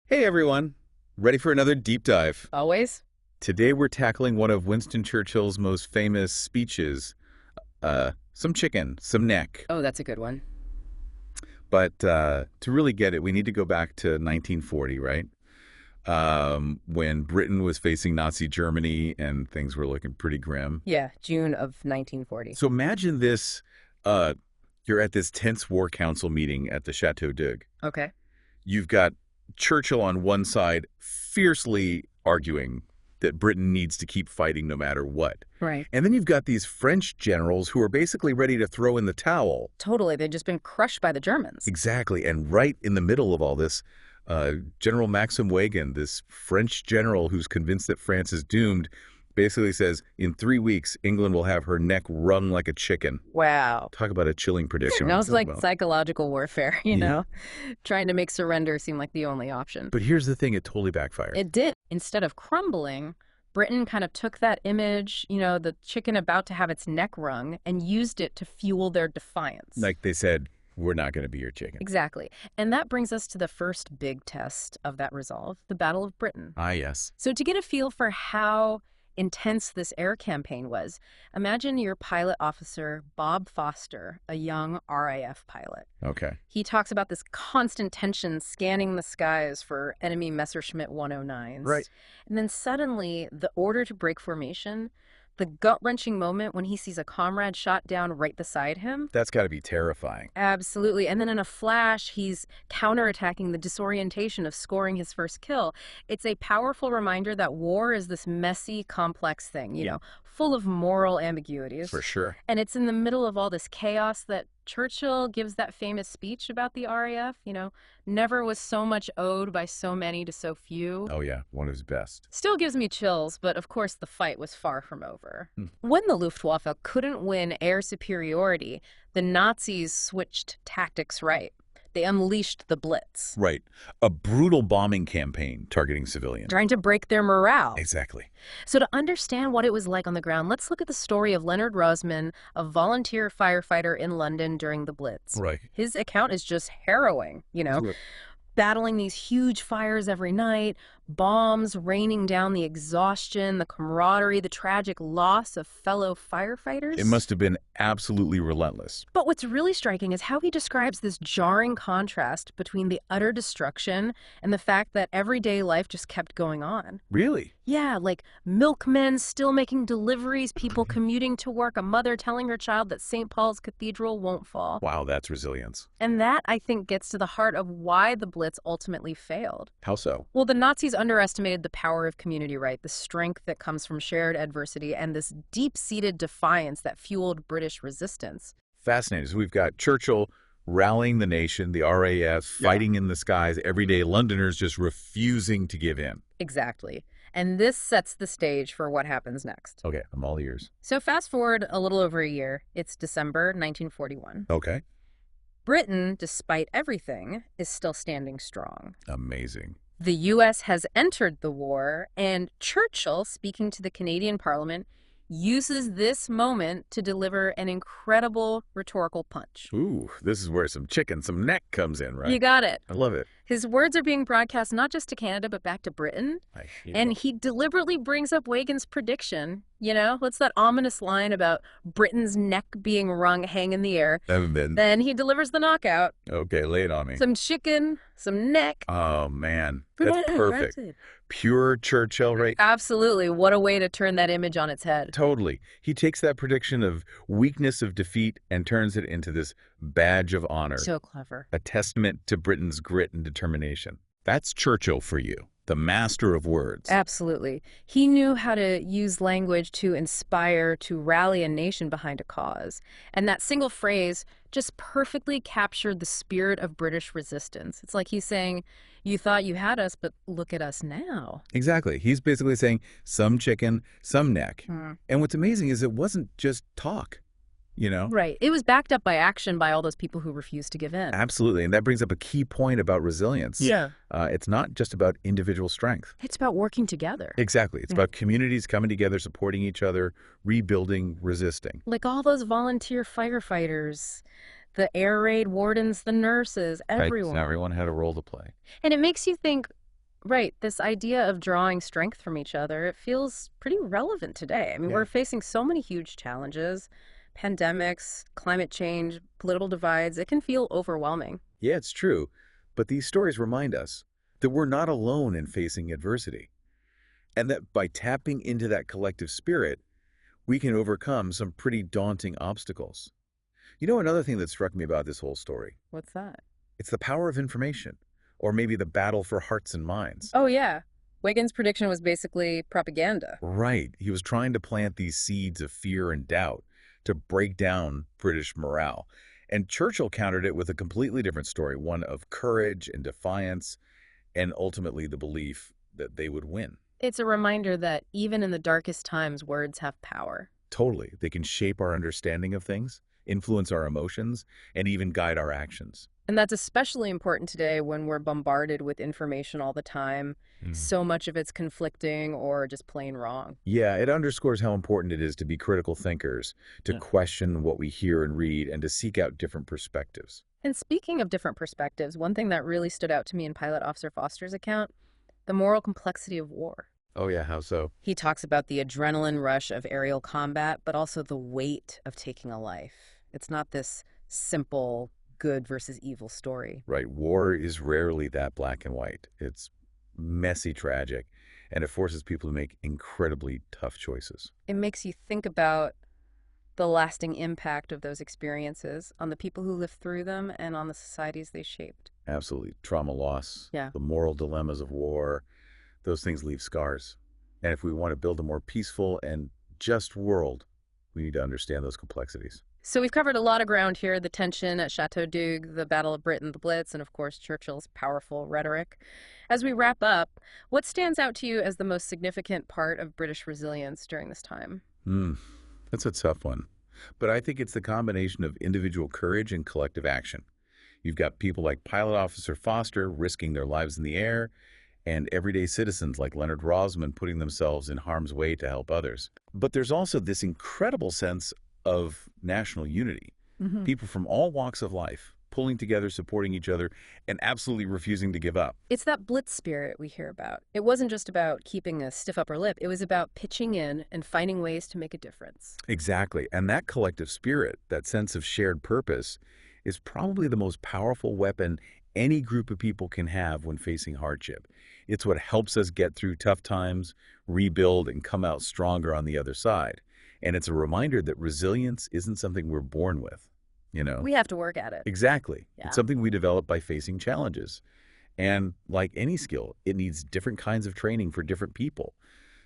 Hey everyone, ready for another deep dive? Always? Today we're tackling one of Winston Churchill's most famous speeches, some chicken, some neck. Oh, that's a good one. But to really get it, we need to go back to 1940, right? When Britain was facing Nazi Germany and things were looking pretty grim. Yeah, June of 1940. So imagine this, you're at this tense war council meeting at the Chateau d'Oeil. Okay. You've got Churchill on one side fiercely arguing that Britain needs to keep fighting no matter what. Right. And then you've got these French generals who are basically ready to throw in the towel. Totally. They've just been crushed by the Germans. Exactly. And right in the middle of all this, General Maxim Weygand, this French general who's convinced that France is doomed, basically says, in 3 weeks, England will have her neck wrung like a chicken. Wow. Talk about a chilling prediction. Sounds like psychological warfare, you know? Trying to make surrender seem like the only option. But here's the thing, it totally backfired. It did. Instead of crumbling, Britain kind of took that image, the chicken about to have its neck wrung, and used it to fuel their defiance. Like they said, we're not going to be your chicken. Exactly. And that brings us to the first big test of that resolve, the Battle of Britain. Ah, yes. So to get a feel for how intense this air campaign was, imagine your pilot officer, Bob Foster, a young RAF pilot. Okay. He talks about this constant tension scanning the skies for enemy Messerschmitt 109s. Right. And then suddenly, the order to break formation, the gut-wrenching moment when he sees a comrade shot down right beside him. That's got to be terrifying. Absolutely. And then in a flash, he's counterattacking the disorientation of scoring his first kill. It's a powerful reminder that war is this messy, complex thing, you know, full of moral ambiguities. For sure. And it's in the middle of all this chaos that Churchill gives that famous speech about the RAF, never was so much owed by so many to so few. Oh, yeah, one of his best. Still gives me chills, but of course the fight was far from over. When the Luftwaffe couldn't win air superiority, the Nazis switched tactics right. They unleashed the Blitz. Right. A brutal bombing campaign targeting civilians. Trying to break their morale. Exactly. So to understand what it was like on the ground, let's look at the story of Leonard Rosman, a volunteer firefighter in London during the Blitz. Right. His account is just harrowing, battling these huge fires every night, bombs raining down, the exhaustion, the camaraderie, the tragic loss of fellow firefighters. It must have been absolutely relentless. But what's really striking is how he describes this jarring contrast between the utter destruction and the fact that everyday life just kept going on. Really? Yeah, like milkmen still making deliveries, people commuting to work, a mother telling her child that St. Paul's Cathedral won't fall. Wow, that's resilience. And that, I think, gets to the heart of why the Blitz ultimately failed. How so? Well, the Nazis underestimated the power of community, right? The strength that comes from shared adversity and this deep-seated defiance that fueled British resistance. Fascinating. So we've got Churchill rallying the nation, the RAF fighting in the skies, everyday Londoners just refusing to give in. Exactly. And this sets the stage for what happens next. Okay, I'm all ears. So fast forward a little over a year. It's December 1941. Okay. Britain, despite everything, is still standing strong. Amazing. The U.S. has entered the war, and Churchill, speaking to the Canadian Parliament, uses this moment to deliver an incredible rhetorical punch. Ooh, this is where some chicken, some neck comes in, right? You got it. I love it. His words are being broadcast not just to Canada, but back to Britain. And he deliberately brings up Weygand's prediction. What's that ominous line about Britain's neck being wrung, hang in the air? Haven't been. Then he delivers the knockout. Okay, lay it on me. Some chicken, some neck. Oh, man. That's perfect. Pure Churchill, right? Absolutely. What a way to turn that image on its head. Totally. He takes that prediction of weakness of defeat and turns it into this badge of honor. So clever. A testament to Britain's grit and determination. That's Churchill for you, the master of words. Absolutely. He knew how to use language to inspire, to rally a nation behind a cause. And that single phrase just perfectly captured the spirit of British resistance. It's like he's saying, you thought you had us, but look at us now. Exactly. He's basically saying some chicken, some neck. And what's amazing is it wasn't just talk. Right. It was backed up by action by all those people who refused to give in. Absolutely. And that brings up a key point about resilience. Yeah. It's not just about individual strength. It's about working together. Exactly. It's about communities coming together, supporting each other, rebuilding, resisting. Like all those volunteer firefighters, the air raid wardens, the nurses, everyone. Right. Everyone had a role to play. And it makes you think, Right, this idea of drawing strength from each other, it feels pretty relevant today. I mean, Yeah. we're facing so many huge challenges, pandemics, climate change, political divides. It can feel overwhelming. Yeah, it's true. But these stories remind us that we're not alone in facing adversity, and that by tapping into that collective spirit, we can overcome some pretty daunting obstacles. You know, another thing that struck me about this whole story, What's that? it's the power of information, or maybe the battle for hearts and minds. Oh, yeah. Wiggins' prediction was basically propaganda. Right. He was trying to plant these seeds of fear and doubt to break down British morale. And Churchill countered it with a completely different story, one of courage and defiance, and ultimately the belief that they would win. It's a reminder that even in the darkest times, words have power. Totally. They can shape our understanding of things, influence our emotions, and even guide our actions. And that's especially important today when we're bombarded with information all the time. Mm. So much of it's conflicting or just plain wrong. Yeah, it underscores how important it is to be critical thinkers, to question what we hear and read, and to seek out different perspectives. And speaking of different perspectives, one thing that really stood out to me in Pilot Officer Foster's account, the moral complexity of war. Oh yeah, how so? He talks about the adrenaline rush of aerial combat, but also the weight of taking a life. It's not this simple good versus evil story. Right, war is rarely that black and white. It's messy, tragic, and it forces people to make incredibly tough choices. It makes you think about the lasting impact of those experiences on the people who lived through them and on the societies they shaped. Absolutely. Trauma loss, Yeah. the moral dilemmas of war, those things leave scars. And if we want to build a more peaceful and just world, we need to understand those complexities. So we've covered a lot of ground here, the tension at Chateau d'Oeuvres, the Battle of Britain, the Blitz, and of course Churchill's powerful rhetoric. As we wrap up, what stands out to you as the most significant part of British resilience during this time? Hmm, that's a tough one. But I think it's the combination of individual courage and collective action. You've got people like Pilot Officer Foster risking their lives in the air, and everyday citizens like Leonard Rosman putting themselves in harm's way to help others. But there's also this incredible sense of national unity. Hmm. People from all walks of life pulling together, supporting each other, and absolutely refusing to give up. It's that Blitz spirit we hear about. It wasn't just about keeping a stiff upper lip. It was about pitching in and finding ways to make a difference. Exactly. And that collective spirit, that sense of shared purpose, is probably the most powerful weapon any group of people can have when facing hardship. It's what helps us get through tough times, rebuild, and come out stronger on the other side. And it's a reminder that resilience isn't something we're born with, you know? We have to work at it. Exactly. Yeah. It's something we develop by facing challenges. And like any skill, it needs different kinds of training for different people.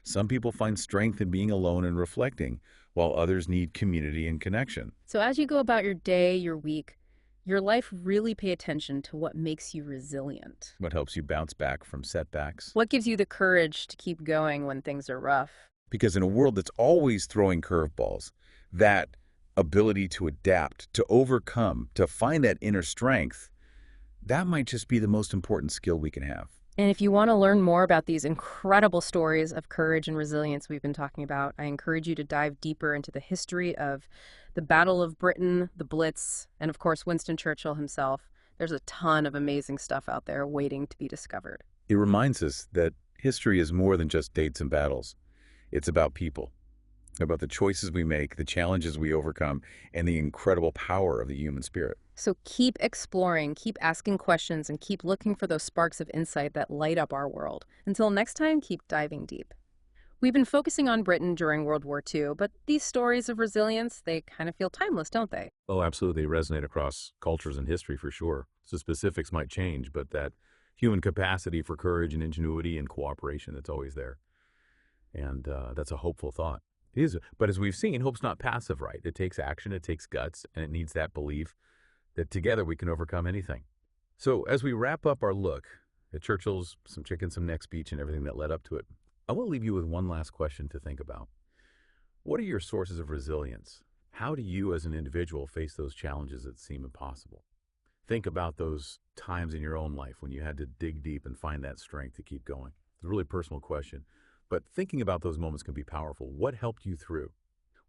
Some people find strength in being alone and reflecting, while others need community and connection. So as you go about your day, your week, your life, really pay attention to what makes you resilient. What helps you bounce back from setbacks? What gives you the courage to keep going when things are rough? Because in a world that's always throwing curveballs, that ability to adapt, to overcome, to find that inner strength, that might just be the most important skill we can have. And if you want to learn more about these incredible stories of courage and resilience we've been talking about, I encourage you to dive deeper into the history of the Battle of Britain, the Blitz, and of course, Winston Churchill himself. There's a ton of amazing stuff out there waiting to be discovered. It reminds us that history is more than just dates and battles. It's about people, about the choices we make, the challenges we overcome, and the incredible power of the human spirit. So keep exploring, keep asking questions, and keep looking for those sparks of insight that light up our world. Until next time, keep diving deep. We've been focusing on Britain during World War II, but these stories of resilience, they kind of feel timeless, don't they? Oh, absolutely. They resonate across cultures and history for sure. So specifics might change, but that human capacity for courage and ingenuity and cooperation that's always there. And that's a hopeful thought. It is. But as we've seen, hope's not passive, right? It takes action, it takes guts, and it needs that belief that together we can overcome anything. So as we wrap up our look at Churchill's Some Chicken, Some Neck speech and everything that led up to it, I want to leave you with one last question to think about. What are your sources of resilience? How do you as an individual face those challenges that seem impossible? Think about those times in your own life when you had to dig deep and find that strength to keep going. It's a really personal question, but thinking about those moments can be powerful. What helped you through?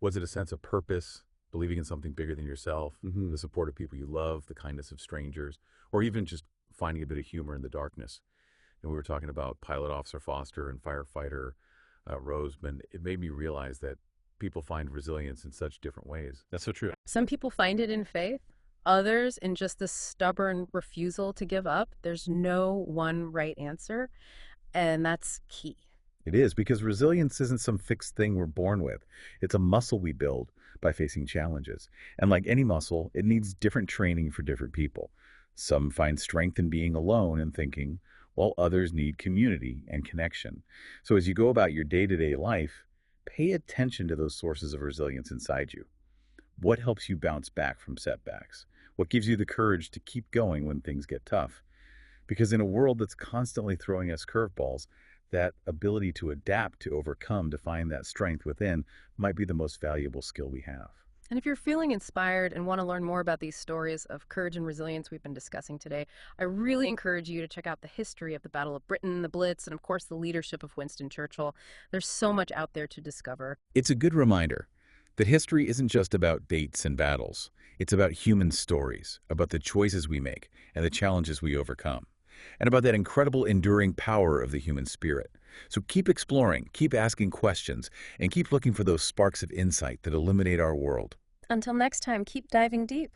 Was it a sense of purpose, believing in something bigger than yourself, the support of people you love, the kindness of strangers, or even just finding a bit of humor in the darkness? And we were talking about Pilot Officer Foster and firefighter Roseman. It made me realize that people find resilience in such different ways. That's so true. Some people find it in faith, others in just the stubborn refusal to give up. There's no one right answer, and that's key. It is, because resilience isn't some fixed thing we're born with. It's a muscle we build by facing challenges. And like any muscle, it needs different training for different people. Some find strength in being alone and thinking, while others need community and connection. So as you go about your day-to-day life, pay attention to those sources of resilience inside you. What helps you bounce back from setbacks? What gives you the courage to keep going when things get tough? Because in a world that's constantly throwing us curveballs, that ability to adapt, to overcome, to find that strength within might be the most valuable skill we have. And if you're feeling inspired and want to learn more about these stories of courage and resilience we've been discussing today, I really encourage you to check out the history of the Battle of Britain, the Blitz, and of course the leadership of Winston Churchill. There's so much out there to discover. It's a good reminder that history isn't just about dates and battles. It's about human stories, about the choices we make and the challenges we overcome, and about that incredible enduring power of the human spirit. So keep exploring, keep asking questions, and keep looking for those sparks of insight that illuminate our world. Until next time, keep diving deep.